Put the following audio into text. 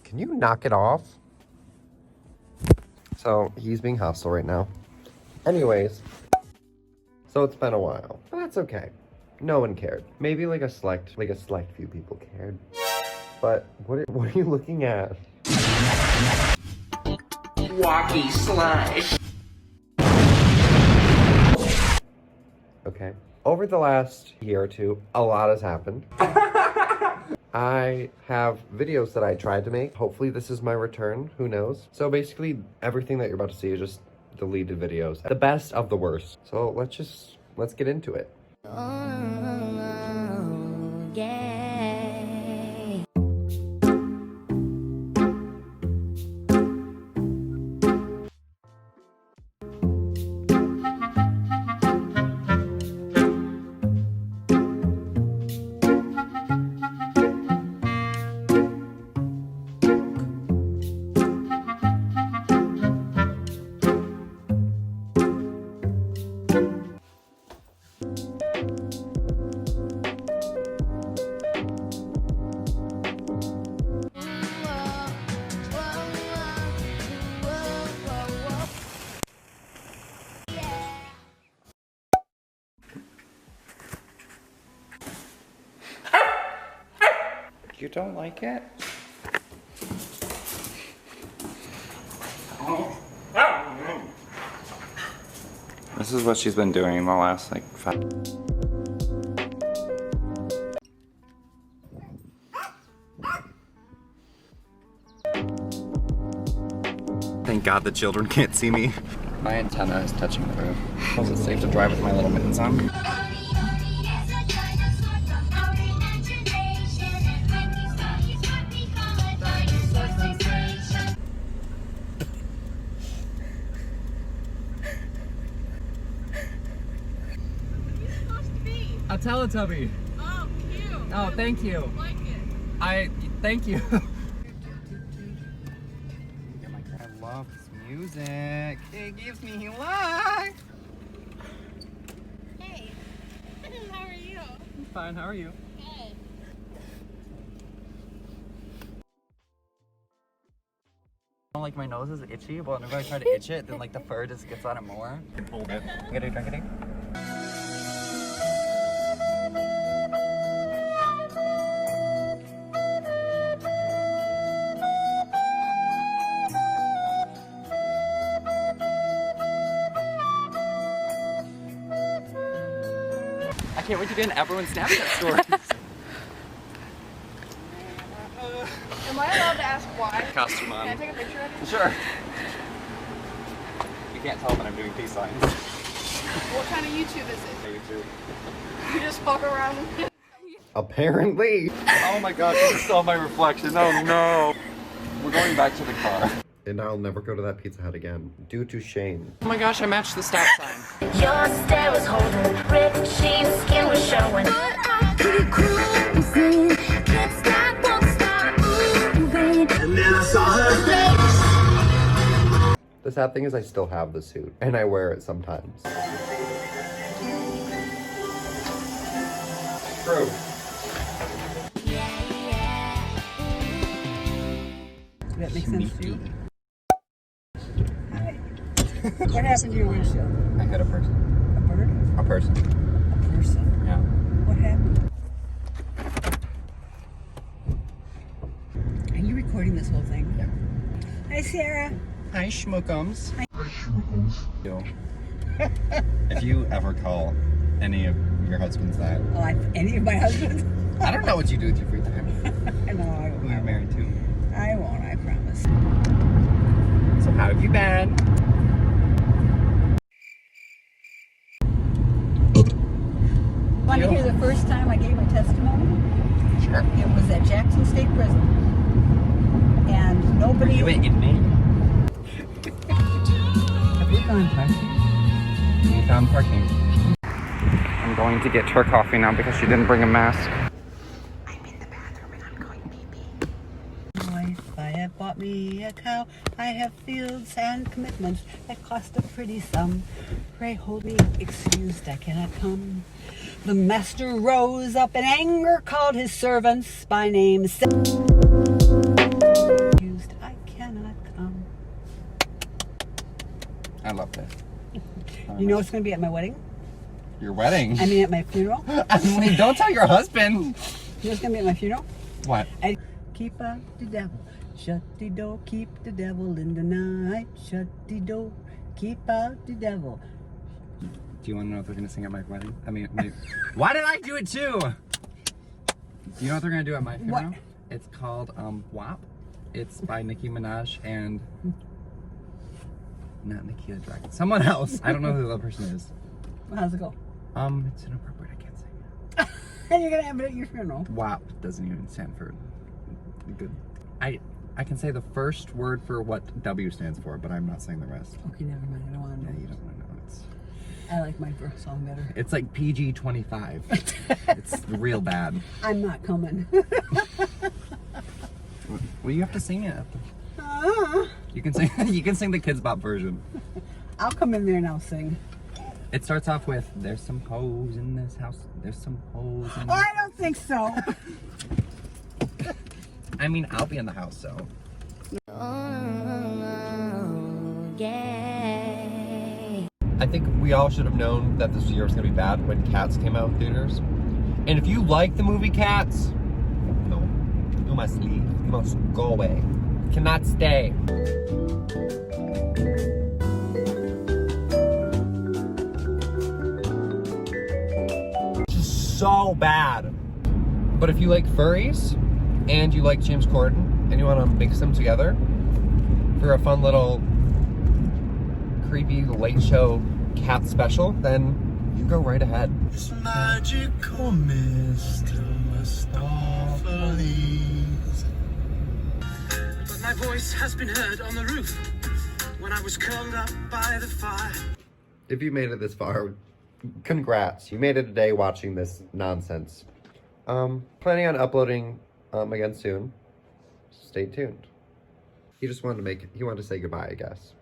Can you knock it off? So he's being hostile right now. Anyways, so it's been a while, but that's okay. No one cared. Maybe like a select few people cared. But what are you looking at? Walkie slide. Okay. Over the last year or two, a lot has happened. I have videos that I tried to make. Hopefully this is my return. Who knows? So basically everything that you're about to see is just deleted videos. The best of the worst. So let's get into it. You don't like it? This is what she's been doing the last like 5. Thank God the children can't see me. My antenna is touching the roof. Was it safe to drive with my little mittens on? A Teletubby. Oh, cute. Oh, thank you. I like it. Thank you. I love this music. It gives me life. Hey. How are you? I'm fine, how are you? Good. Like my nose is itchy, but whenever I try to itch it, then like the fur just gets on it more. Hold it. Get it, drink it. I can't wait to be in everyone's Snapchat stories. Am I allowed to ask why? Costume Can I on. take a picture of you? Sure. You can't tell when I'm doing peace signs. What kind of YouTube is it? YouTube. You just fuck around with Apparently. Oh my God, you saw my reflection. Oh no. We're going back to the car. And I'll never go to that Pizza Hut again, due to shame. Oh my gosh, I matched the stop sign. Your stare was holding, ripped jeans, skin was showing. But I keep cruising, can't stop, won't stop moving. And then I saw her face. The sad thing is I still have the suit, and I wear it sometimes. True. Does that make sense to you? What happened to your windshield? I hit a person. A bird? A person. A person? Yeah. What happened? Are you recording this whole thing? Yeah. Hi, Sarah. Hi, schmookums. If you ever call any of your husbands that, Any of my husbands? I don't know what you do with your free time. I know, Who you're married to. I won't, I promise. So how have you been? Want to hear the first time I gave my testimony? Sure. It was at Jackson State Prison. And nobody... You an inmate? Have we gone parking? We found parking. I'm going to get her coffee now because she didn't bring a mask. I'm in the bathroom and I'm going pee-pee. Life, I have bought me a cow. I have fields and commitments that cost a pretty sum. Pray hold me excused, I cannot come. The master rose up in anger, called his servants by name. You know what's gonna be at my wedding? Your wedding? I mean at my funeral? Emily, don't tell your husband. You know what's gonna be at my funeral? What? And keep out the devil. Shut the door, keep the devil in the night. Shut the door, keep out the devil. Do you want to know what they're going to sing at my wedding? I mean, why did I do it too? Do you know what they're going to do at my funeral? What? It's called WAP. It's by Nicki Minaj and not Nikita Dragon. Someone else. I don't know who the other person is. Well, how's it go? It's inappropriate. I can't sing. And you're gonna have it at your funeral. WAP doesn't even stand for good. I can say the first word for what W stands for, but I'm not saying the rest. Okay, never mind. I don't want to Yeah, know. you don't want to know. I like my first song better. It's like PG-25. It's real bad. I'm not coming. Well, you have to sing it. You can sing. You can sing the Kids Bop version. I'll come in there and I'll sing. It starts off with, "There's some hoes in this house. There's some hoes in." Oh, I don't think so. I mean, I'll be in the house, so. I think we all should have known that this year was gonna be bad when Cats came out in theaters. And if you like the movie Cats, no, you must leave. You must go away. You cannot stay. Just so bad. But if you like furries and you like James Corden and you want to mix them together for a fun little creepy late show cat special, then you go right ahead. It's magical Mr. Mistopheles. But my voice has been heard on the roof when I was curled up by the fire. If you made it this far, congrats. You made it a day watching this nonsense. Planning on uploading again soon. Stay tuned. He just wanted to he wanted to say goodbye, I guess.